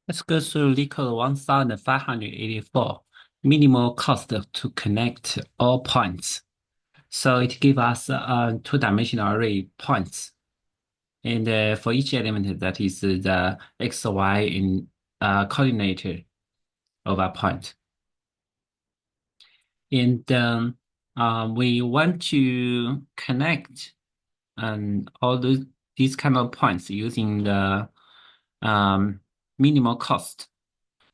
Let's go through LeetCode 1584, minimal cost to connect all points. So it gives us a two-dimensional array points. And for each element, that is the x, y in coordinate of a point. And we want to connect all these kind of points using the minimal cost.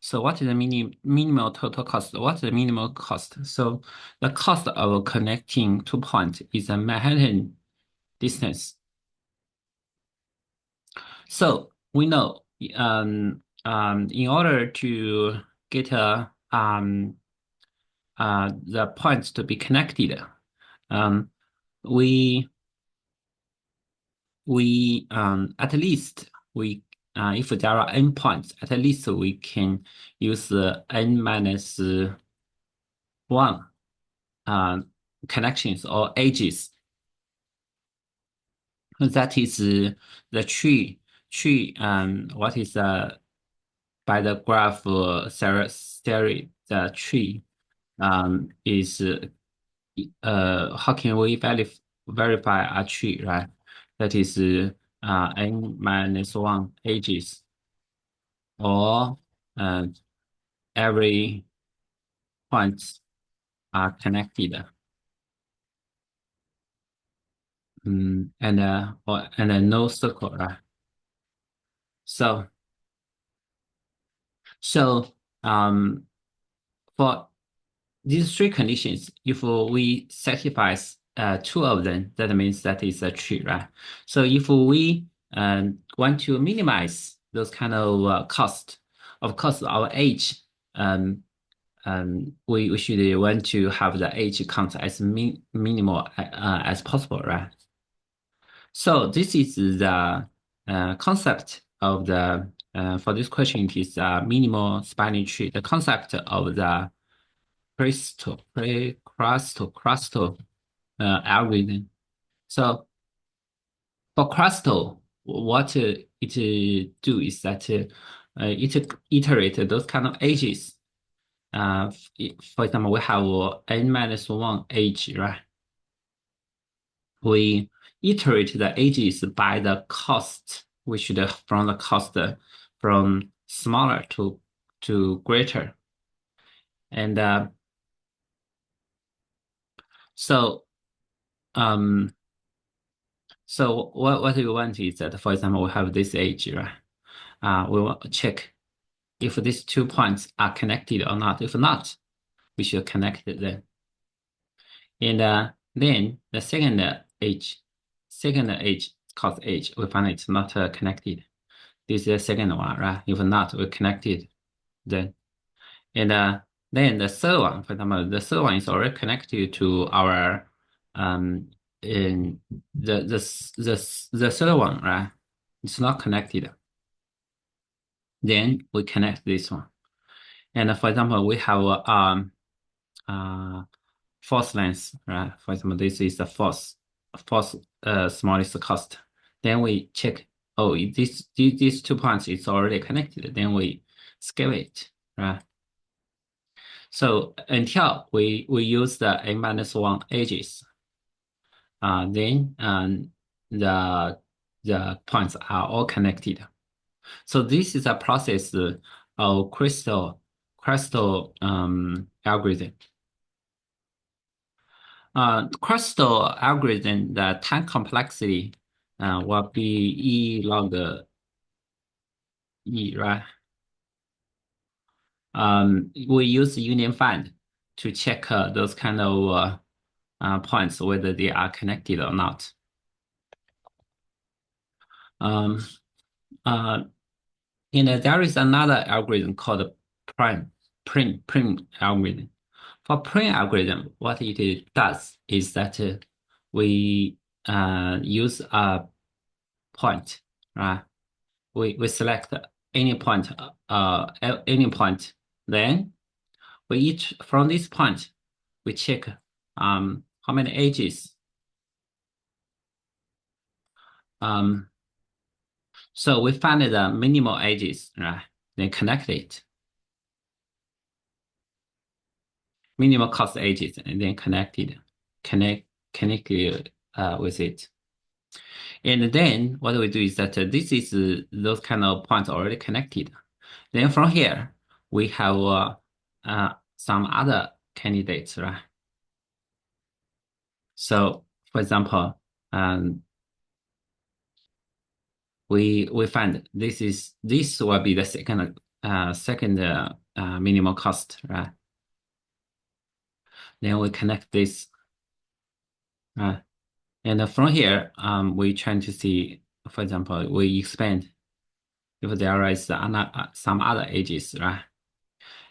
So what is the minimal total cost? What's the minimal cost? So the cost of connecting two points is a Manhattan distance. So we know in order to get the points to be connected, um, we at least we if there are n points, at least we can use n minus one connections or edges. That is the tree. What is by the graph theory? The tree is how can we verify a tree, right? That is n minus one edges, or every points are connected. And no circle, right? So so for these three conditions, if we satisfy two of them, that means that is a tree, right? So if we want to minimize those kind of cost, of course, our age, we should want to have the age count as minimal as possible, right? So this is the concept of the for this question. It is minimal spanning tree. The concept of the crustal algorithm. So for crustal, what it do is that it iterate those kind of edges. For example, we have n minus one edge, right? We iterate the edges by the cost, which from the cost from smaller to greater. And so um so what we want is that, for example, we have this edge, right? We want to check if these 2 points are connected or not. If not, we should connect them. And then the second edge called edge, we find it's not connected. This is the second one, right? If not, we connected then. And then the third one, for example, the third one is already connected to our in the third one, right? It's not connected. Then we connect this one. And for example, we have force length, right? For example, this is the force smallest cost. Then we check, oh, these 2 points is already connected. Then we scale it, right? So until we use the n minus one edges, then the points are all connected. So this is a process of crustal algorithm. Crustal algorithm, the time complexity will be E log E, right? We use union find to check those kind of points, whether they are connected or not. Um, uh, and there is another algorithm called prime algorithm. For prime algorithm, what it does is that we use a point, right? We select any point, then from this point we check how many edges. So we find the minimal edges, right? then connect it. Minimal cost edges, and then connect, connect with it. And then what we do is that this is those kind of points already connected. Then from here, we have some other candidates, right? So, for example, um, we find this will be the second minimal cost, right? Then we connect this, right? And from here, we trying to see, for example, we expand if there is some other edges, right?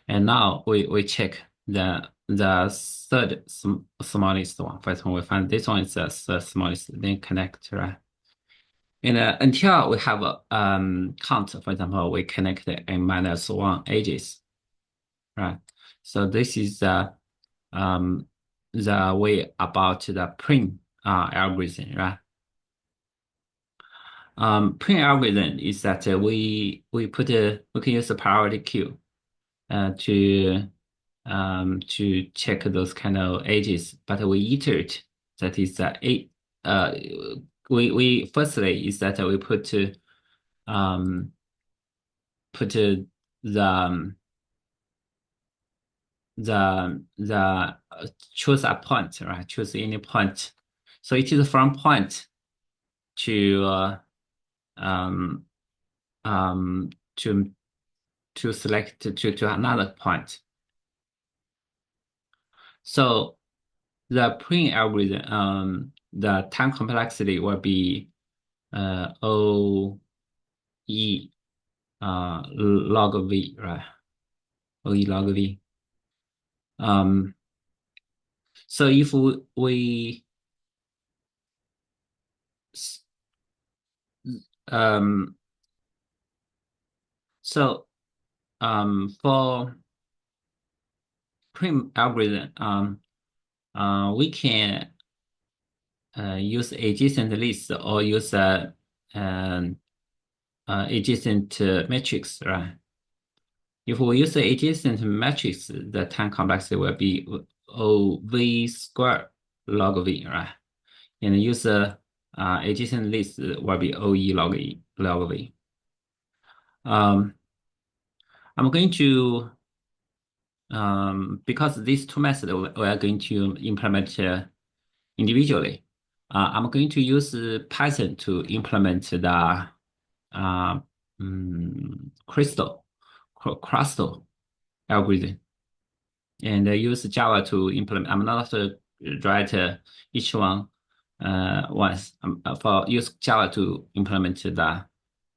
And now we check the third smallest one. For example, we find this one is the third smallest, then connect, right? And until we have a count, for example, we connect a minus one edges, right? So this is the way about the prime algorithm, right? Prime algorithm is that we can use a priority queue to check those kind of edges, but we iterate. That is uh we firstly is that we um the choose a point, right? Choose any point. So it is from point to um um to select to another point. So the prime algorithm, the time complexity will be O E log V, right? O E log V. Um, so if we um so for prime algorithm, we can use adjacent list or use um, adjacent matrix, right? If we use the adjacent matrix, the time complexity will be O V squared log V, right? And use the adjacent list will be O E log V. Um, I'm going to because these two methods we are going to implement individually. I'm going to use Python to implement the uh, crystal algorithm, and use Java to implement. I'm not write each one once. For use Java to implement the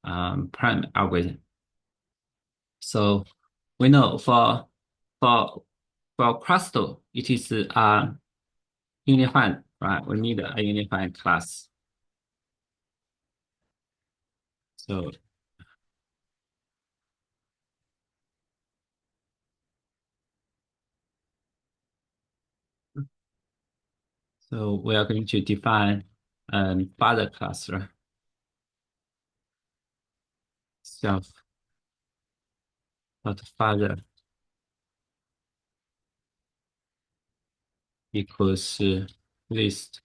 prime algorithm. So we know for crystal, it is unified, right? We need a unified class. So we are going to define father class, right? Self dot father equals list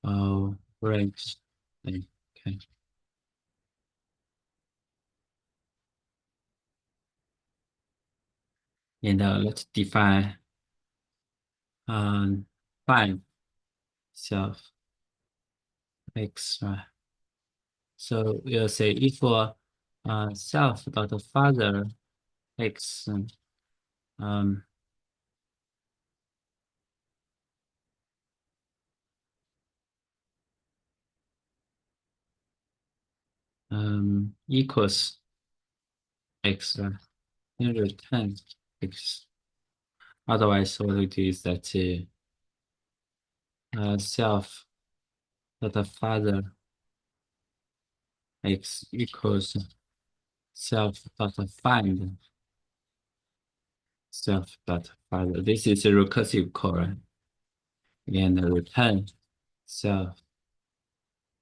of ranks. Okay. And let's define find self x, right? So we'll say if self dot father x um, equals x, right? Then return x. Otherwise, what we do is that self dot father x equals self dot find self dot father. This is a recursive call, right? And return self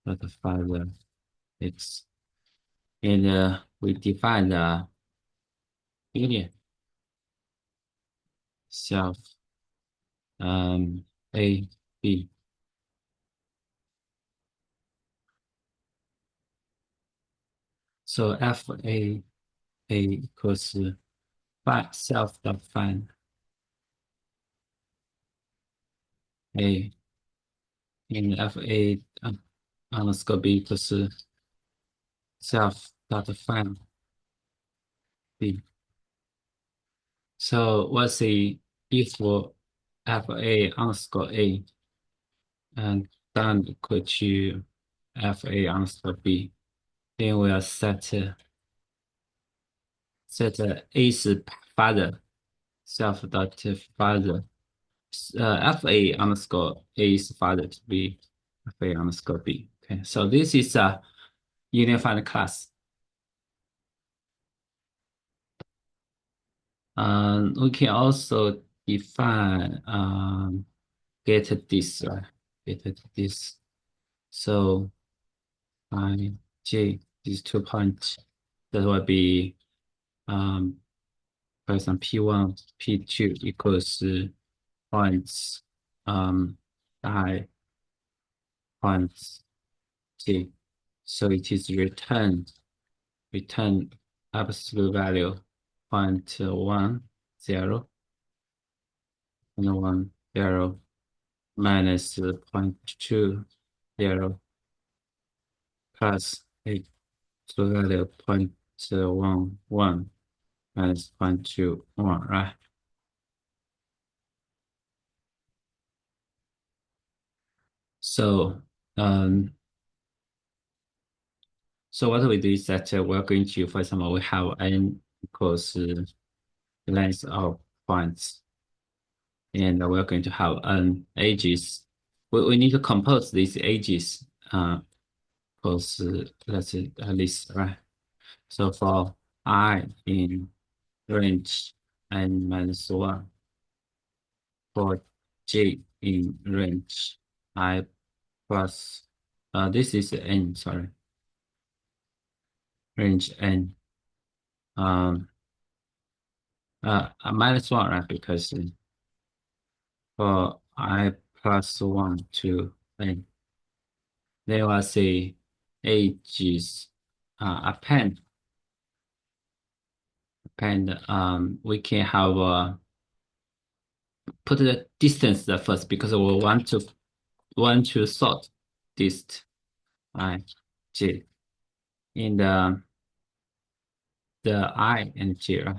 dot father x. And we define the union self A B. So F A equals find self dot find A in FA underscore B equals self dot find B. So let's see if FA underscore A and then equal to FA underscore B, then we'll set A 是 father self dot father FA underscore A is father to be FA underscore B. Okay, so this is a unified class. We can also define get this, right? Get this. So I J these 2 points that will be for example P1 P2 equals points I points J. So it is return absolute value 0.10 and 10 minus 0.20 plus absolute value 0.11 minus 0.21, right? So so what we do is that we're going to, for example, we have n equals length of points, and we're going to have n edges. We need to compose these edges, because let's say at least, right? So for I in range n minus 1, for j in range I plus, this is n, sorry, range n, um, minus 1, right? Because for I plus 1 to n, there was a edges, append, we can have put the distance there first because we want to sort dist I j in the I and j, right?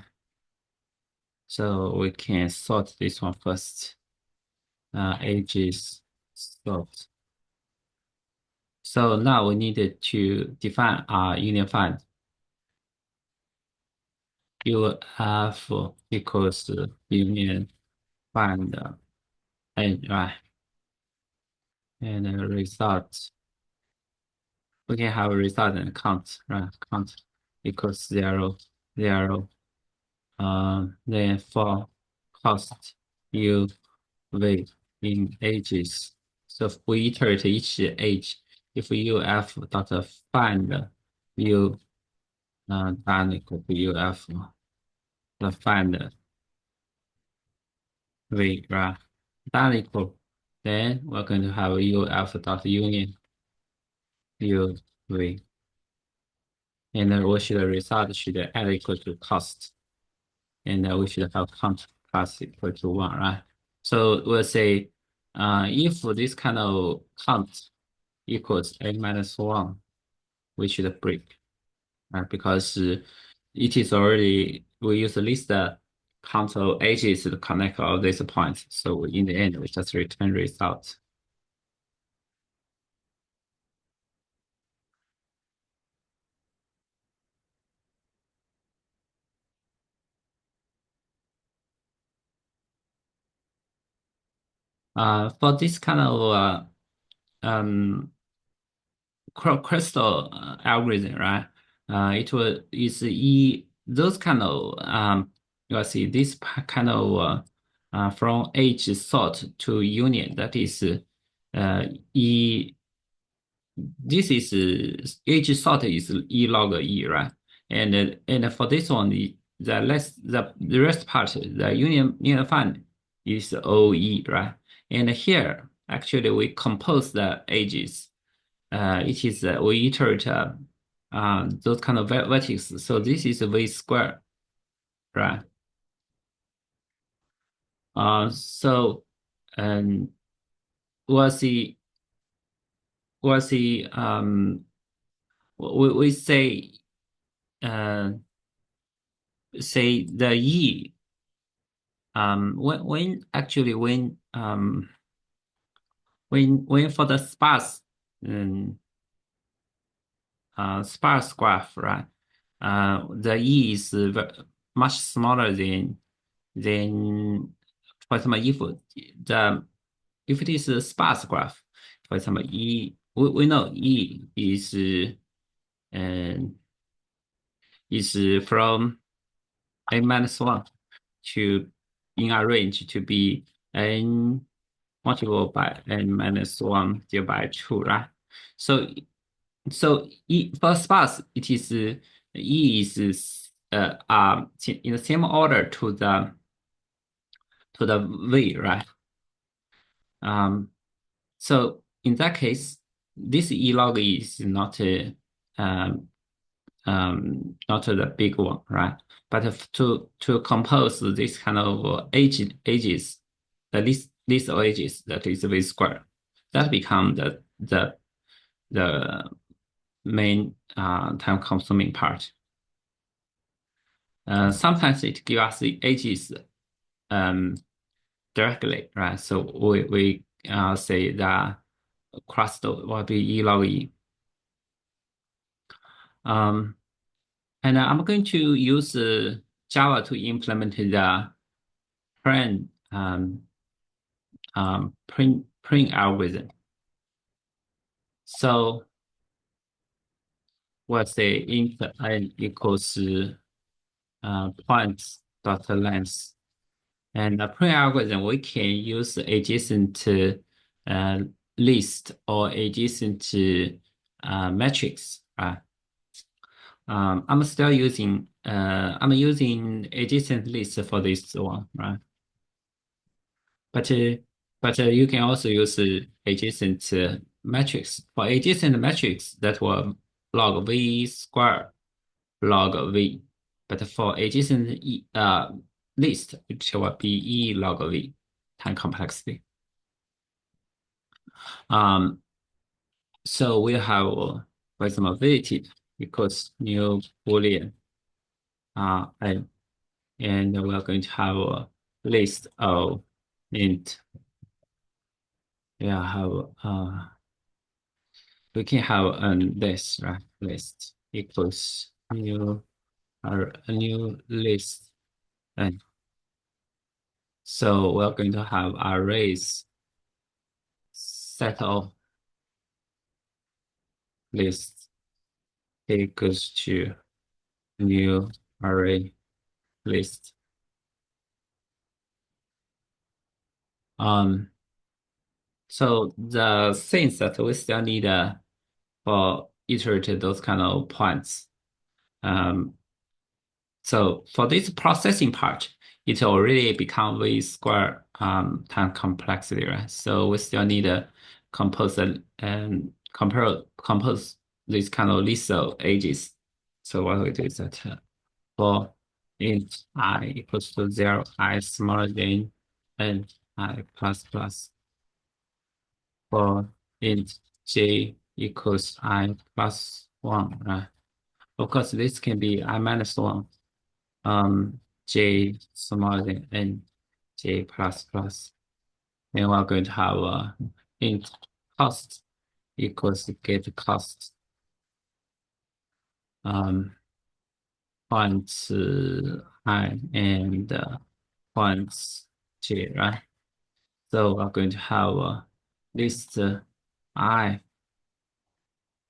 So we can sort this one first. Edges sort. So now we needed to define our union find. UF equals union find n, right? And the result, we can have a result and count, right? Count equals 0, 0. Then for cost U V in ages. So if we iterate each age, if UF dot find U then equal to UF the find V, right? That equal. Then we're going to have UF dot union UV. And then we should result should add equal to cost. And we should have count plus equal to 1, right? So we'll say if this kind of count equals n minus 1, we should break, right? Because it is already, we use the list count of edges to connect all these points. So in the end, we just return result. For this kind of um, crystal algorithm, right? Is those kind of you see this kind of from edge sort to union. That is e. This is edge sort is e log e, right? And for this one, the rest part, the union fund is OE, right? And here, actually, we compose the edges. It is we iterate those kind of vertices. So this is V square, right? So um, we'll see we'll see we uh say the E when for the um sparse graph, right? The E is much smaller than for example if it is a sparse graph, for example we know E uh, is from n minus one to in a range to be n multiplied by n minus one divided by two, right? So E for sparse it is E is in the same order to the V, right? Um, so in that case, this E log E is um, not the big one, right? But to compose this kind of edges, the list of edges that is V square, that become the main time consuming part. Sometimes it gives us the edges um, directly, right? So we say that crust will be E log E. Um, and I'm going to use Java to implement the print print algorithm. So we'll say int n equals points dot length. And the print algorithm, we can use adjacent uh, list or adjacent matrix. I'm using adjacent list for this one, right? But you can also use adjacent matrix. For adjacent matrix, that will log V square log V. But for adjacent list, it will be E log V time complexity. Um, so we have, for example, visited equals new Boolean n, and we're going to have a list of int. Yeah, have we can have a list, right? List equals new or a new list, and so we're going to have arrays set of list equals to new array list. So the things that we still need for iterate those kind of points. Um, so for this processing part, it already become V square time complexity, right? So we still need to compose this kind of list of edges. So what we do is that for int I equals to 0, I smaller than n I plus plus. For int j equals I plus 1, right? Of course, this can be I minus 1, j smaller than n, j plus plus. And we're going to have int cost equals get cost points I and points j, right? So we're going to have list I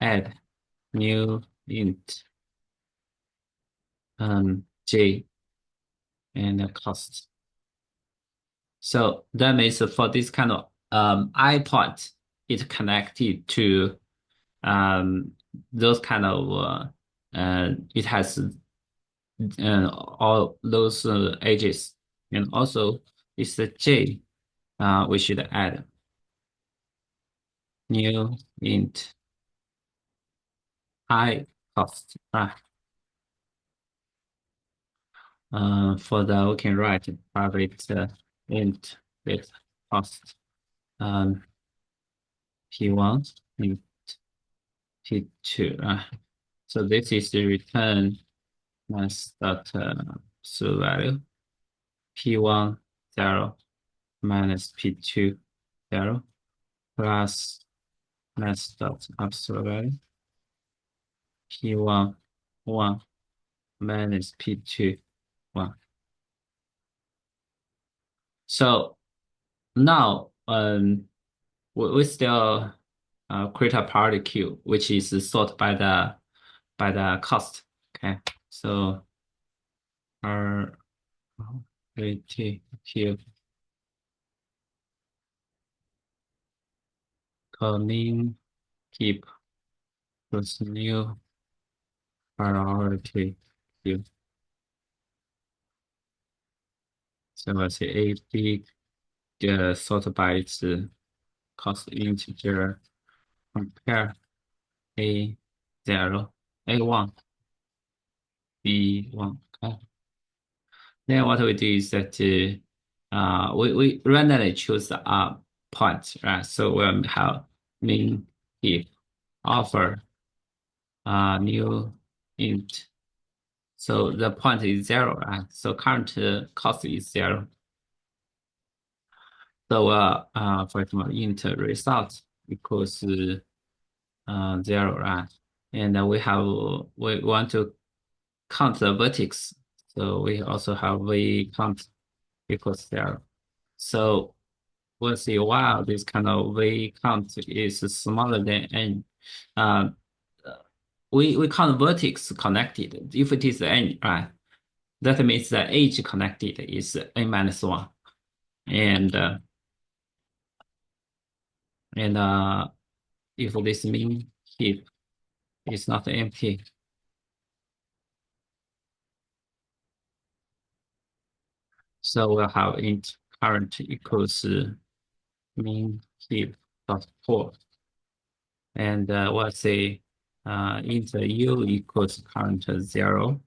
add new int j and the cost. So that means for this kind of I point, it's connected to those kind of it has all those edges. And also it's the J, we should add new int high cost. For the we can write private int with cost um, p1 int p2. So this is the return mass dot absolute value p1 0 minus p2 0 plus mass dot absolute value p1 1 minus p2 1. So now we still create a priority queue which is sorted by the cost. Okay, so our priority queue calling keep plus new priority queue. So let's say A B sorted by its cost integer compare A0 A1 B1. Okay. Then what we do is that we randomly choose a point, right? So we'll have min if offer new int. So the point is 0, right? So current cost is 0. So for example, int result equals 0, right? And we want to count the vertex. So we also have v count equals 0. So we'll see while this kind of v count is smaller than n. Uh, we count vertex connected. If it is n, right, that means the edge connected is n minus 1. And if this mean heap is not empty, so we'll have int current equals min heap dot pull. And we'll say int u equals current 0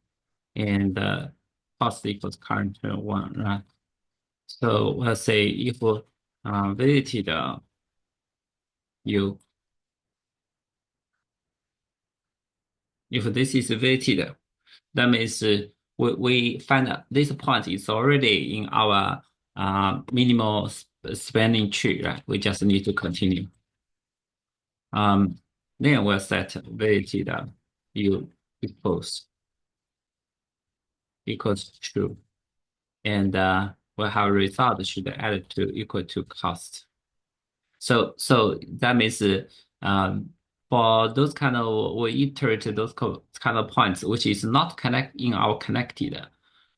and cost equals current 1, right? So we'll say if visited u, if this is visited, that means we find that this point is already in our minimal spanning tree, right? We just need to continue. Then we'll set visited u equals true. And we'll have result should add to equal to cost. So that means for those kind of we iterate those kind of points which is not connect in our connected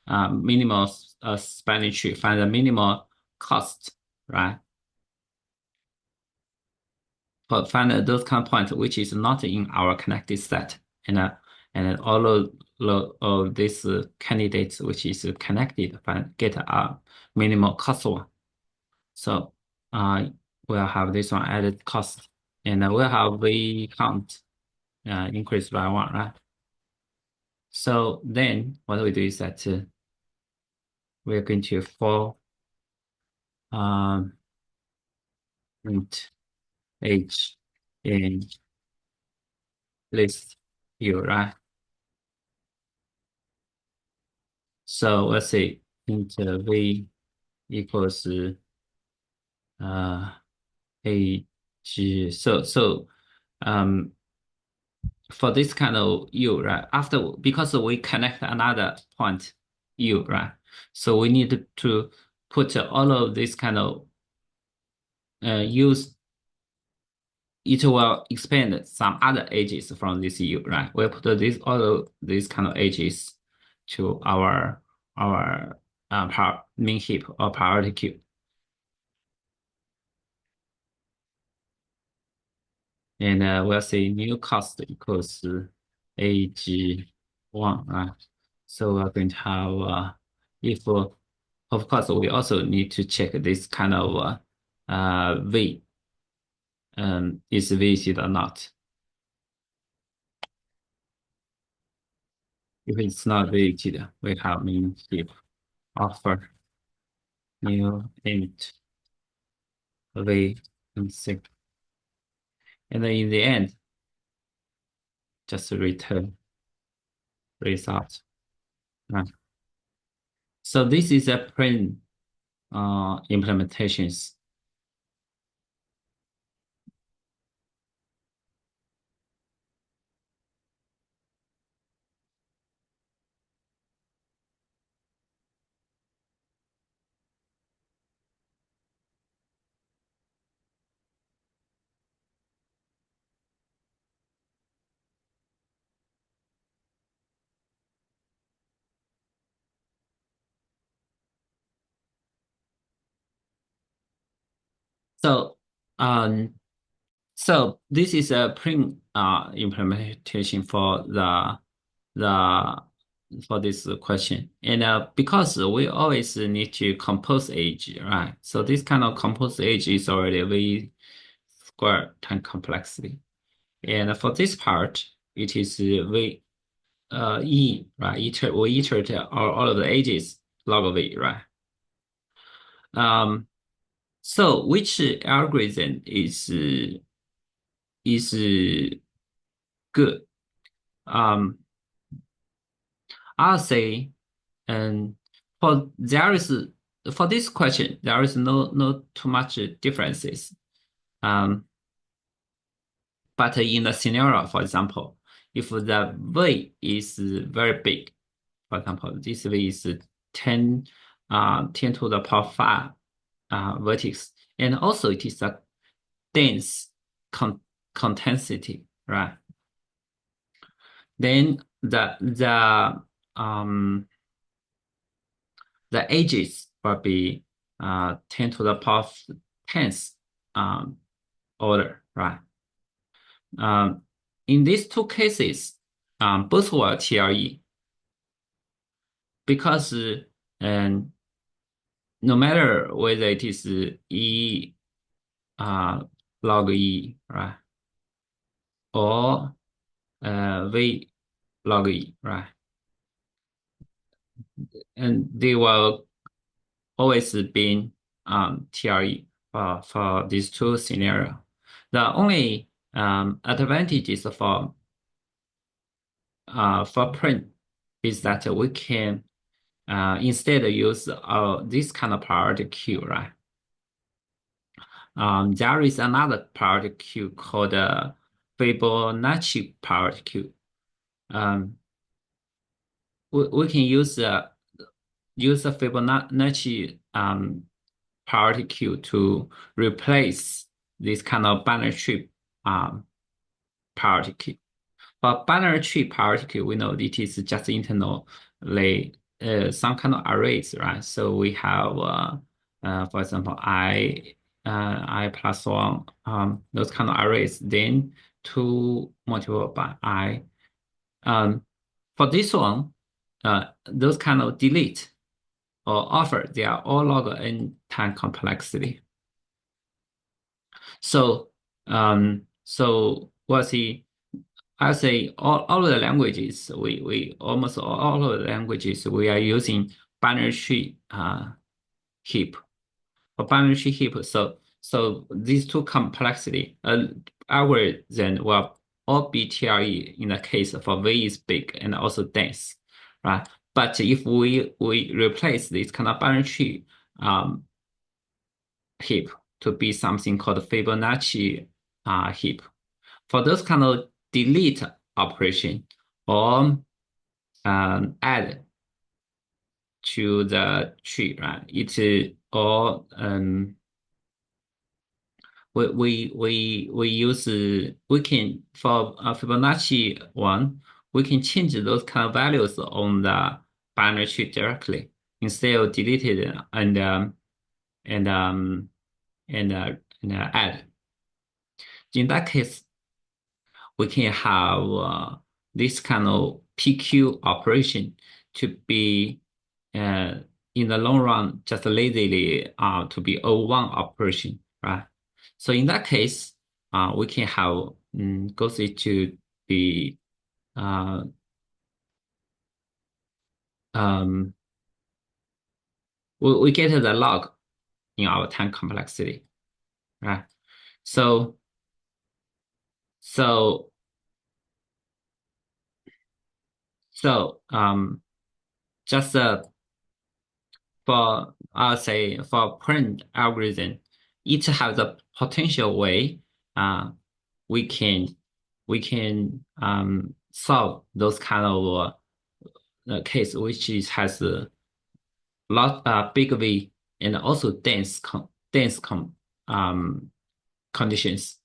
minimal spanning tree, find the minimal cost, right? But find those kind of points which is not in our connected set, and all of these candidates which is connected get a minimal cost one. So we'll have this one added cost, and we'll have v count increased by 1, right? So then what we do is that we're going to for int age in list u, right? So let's say int v equals age. So for this kind of u, right? After because we connect another point u, right? So we need to put all of this kind of use. It will expand some other edges from this u, right? We'll put this all of these kind of edges to our min heap or priority queue. And we'll say new cost equals ag1, right? So we're going to have if of course we also need to check this kind of V is visited or not. If it's not visited, we have mean if offer new int V and sync. And then in the end, just return result. Right. So this is a print implementations. So um so this is a print implementation for the for this question. And because we always need to compose age, right? So this kind of compose age is already V square time complexity. And for this part, it is V E, right? We iterate all of the ages log of V, right? So which algorithm is good? Um, I'll say, and for there is for this question, there is no too much differences. Um, but in the scenario, for example, if the V is very big, for example, this V is 10, 10 to the power 5 vertex, and also it is a dense contensity, right? Then the edges will be 10 to the power 10th order, right? Um, in these two cases, both were TLE because no matter whether it is E log E, right, or V log E, right, and they will always been TLE for these two scenarios. The only advantages for print is that we can instead use this kind of priority queue, right? There is another priority queue called Fibonacci priority queue. We can use the Fibonacci priority queue to replace this kind of binary tree priority queue. But binary tree priority queue, we know it is just internally some kind of arrays, right? So we have, for example, I plus one, those kind of arrays, then 2 multiplied by I. For this one, those kind of delete or offer, they are all log n time complexity. So, what's the I say all of the languages we almost all of the languages we are using binary tree heap or binary tree heap. So these two complexity algorithm will all be TLE in the case for V is big and also dense, right? But if we replace this kind of binary tree heap to be something called Fibonacci heap. For those kind of delete operation or add to the tree, right? It or we use we can for Fibonacci one we can change those kind of values on the binary tree directly instead of deleted and add. In that case, we can have this kind of PQ operation to be in the long run just lazily to be a one operation, right? So in that case, we can have Gaussian to be uh, um, we get the log in our time complexity, right? So so just for say for print algorithm, it has a potential way we can solve those kind of case which has a lot big V and also dense conditions.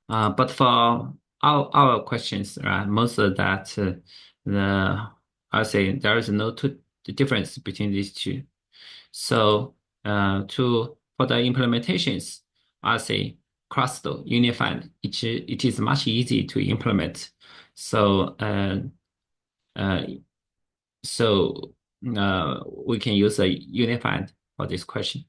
But for our questions, right, most of that the I say there is no two the difference between these two. So to for the implementations, I say Crustal unified. It is much easy to implement. So uh, so we can use a unified for this question.